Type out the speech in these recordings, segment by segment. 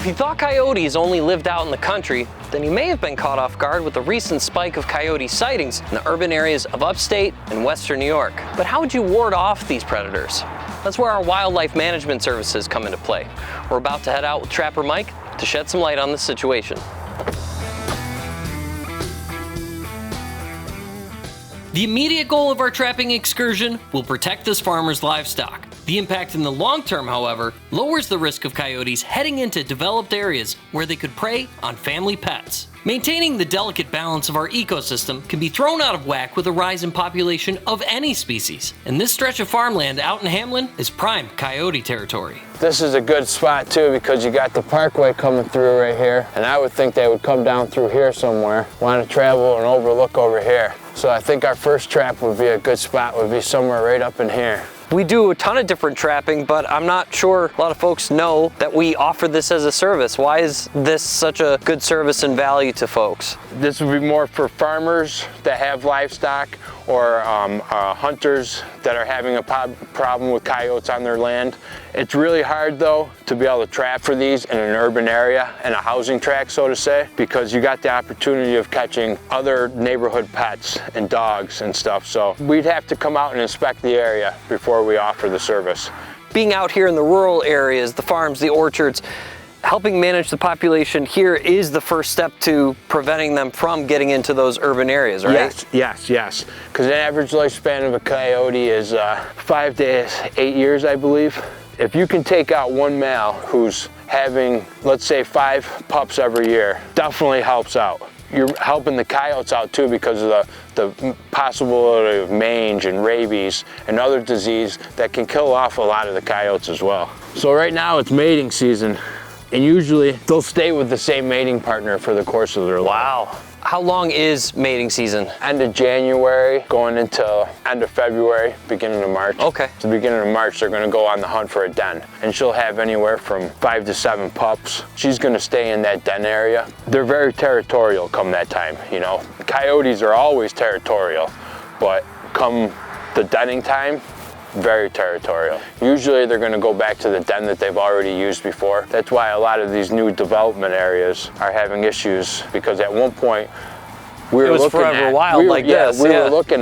If you thought coyotes only lived out in the country, then you may have been caught off guard with the recent spike of coyote sightings in the urban areas of upstate and western New York. But how would you ward off these predators? That's where our wildlife management services come into play. We're about to head out with Trapper Mike to shed some light on the situation. The immediate goal of our trapping excursion will protect this farmer's livestock. The impact in the long term, however, lowers the risk of coyotes heading into developed areas where they could prey on family pets. Maintaining the delicate balance of our ecosystem can be thrown out of whack with a rise in population of any species, and this stretch of farmland out in Hamlin is prime coyote territory. This is a good spot too because you got the parkway coming through right here, and I would think they would come down through here somewhere, want to travel and overlook over here. So I think our first trap would be a good spot, would be somewhere right up in here. We do a ton of different trapping, but I'm not sure a lot of folks know that we offer this as a service. Why is this such a good service and value to folks? This would be more for farmers that have livestock or hunters that are having a problem with coyotes on their land. It's really hard though to be able to trap for these in an urban area and a housing tract, so to say, because you got the opportunity of catching other neighborhood pets and dogs and stuff. So we'd have to come out and inspect the area before we offer the service. Being out here in the rural areas, the farms, the orchards, helping manage the population here is the first step to preventing them from getting into those urban areas, right? Yes. Because the average lifespan of a coyote is 5 to 8 years, I believe. If you can take out one male who's having, let's say, 5 pups every year, definitely helps out. You're helping the coyotes out too because of the possibility of mange and rabies and other disease that can kill off a lot of the coyotes as well. So right now it's mating season. And usually they'll stay with the same mating partner for the course of their life. Wow. How long is mating season? End of January, going into end of February, beginning of March. Okay. At the beginning of March, they're gonna go on the hunt for a den. And she'll have anywhere from 5 to 7 pups. She's gonna stay in that den area. They're very territorial come that time, you know. Coyotes are always territorial, but come the denning time, very territorial. Usually they're going to go back to the den that they've already used before. That's why a lot of these new development areas are having issues, because at one point we were looking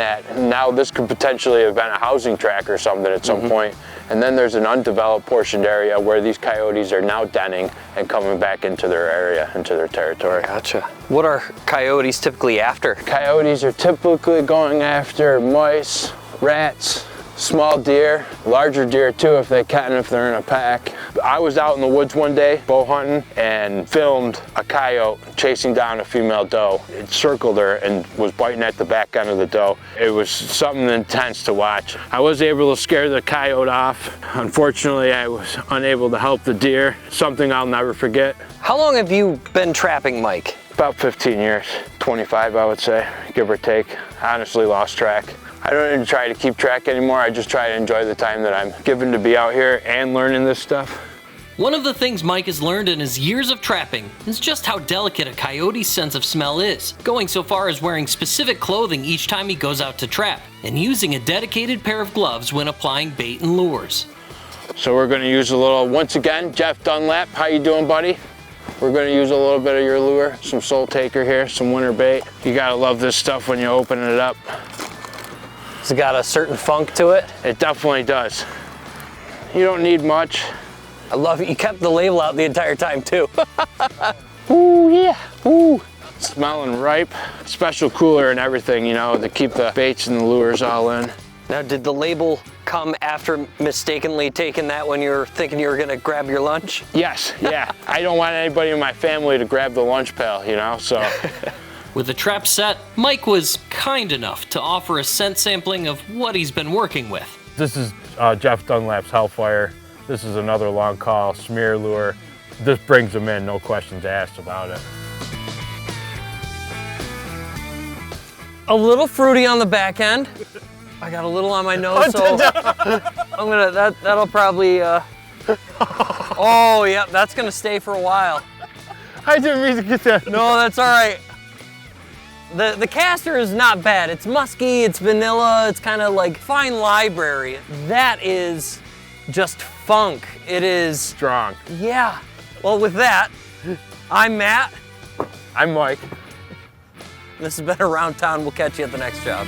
at now this could potentially have been a housing tract or something at some point. And then there's an undeveloped portioned area where these coyotes are now denning and coming back into their area, into their territory. Gotcha. What are coyotes typically after? Coyotes are typically going after mice, rats, small deer, larger deer too if they can, if they're in a pack. I was out in the woods one day bow hunting and filmed a coyote chasing down a female doe. It circled her and was biting at the back end of the doe. It was something intense to watch. I was able to scare the coyote off. Unfortunately, I was unable to help the deer. Something I'll never forget. How long have you been trapping, Mike? About 15 years, 25 I would say, give or take. I honestly lost track. I don't even try to keep track anymore. I just try to enjoy the time that I'm given to be out here and learning this stuff. One of the things Mike has learned in his years of trapping is just how delicate a coyote's sense of smell is, going so far as wearing specific clothing each time he goes out to trap, and using a dedicated pair of gloves when applying bait and lures. So we're gonna use a little, once again, Jeff Dunlap, how you doing, buddy? We're gonna use a little bit of your lure, some Soul Taker here, some winter bait. You gotta love this stuff when you open it up. It's got a certain funk to it. It definitely does. You don't need much. I love it. You kept the label out the entire time too. Ooh, yeah, ooh. Smelling ripe. Special cooler and everything, you know, to keep the baits and the lures all in. Now, did the label come after mistakenly taking that when you were thinking you were gonna grab your lunch? Yes, yeah. I don't want anybody in my family to grab the lunch pail, you know, so. With the trap set, Mike was kind enough to offer a scent sampling of what he's been working with. This is Jeff Dunlap's Hellfire. This is another long call smear lure. This brings them in, no questions asked about it. A little fruity on the back end. I got a little on my nose, so I'm gonna, that'll probably, oh yeah, that's gonna stay for a while. I didn't mean to get that. No, that's all right. The castor is not bad. It's musky, it's vanilla, it's kind of like fine library. That is just funk. It is Strong. Yeah. Well, with that, I'm Matt. I'm Mike. This has been Around Town. We'll catch you at the next job.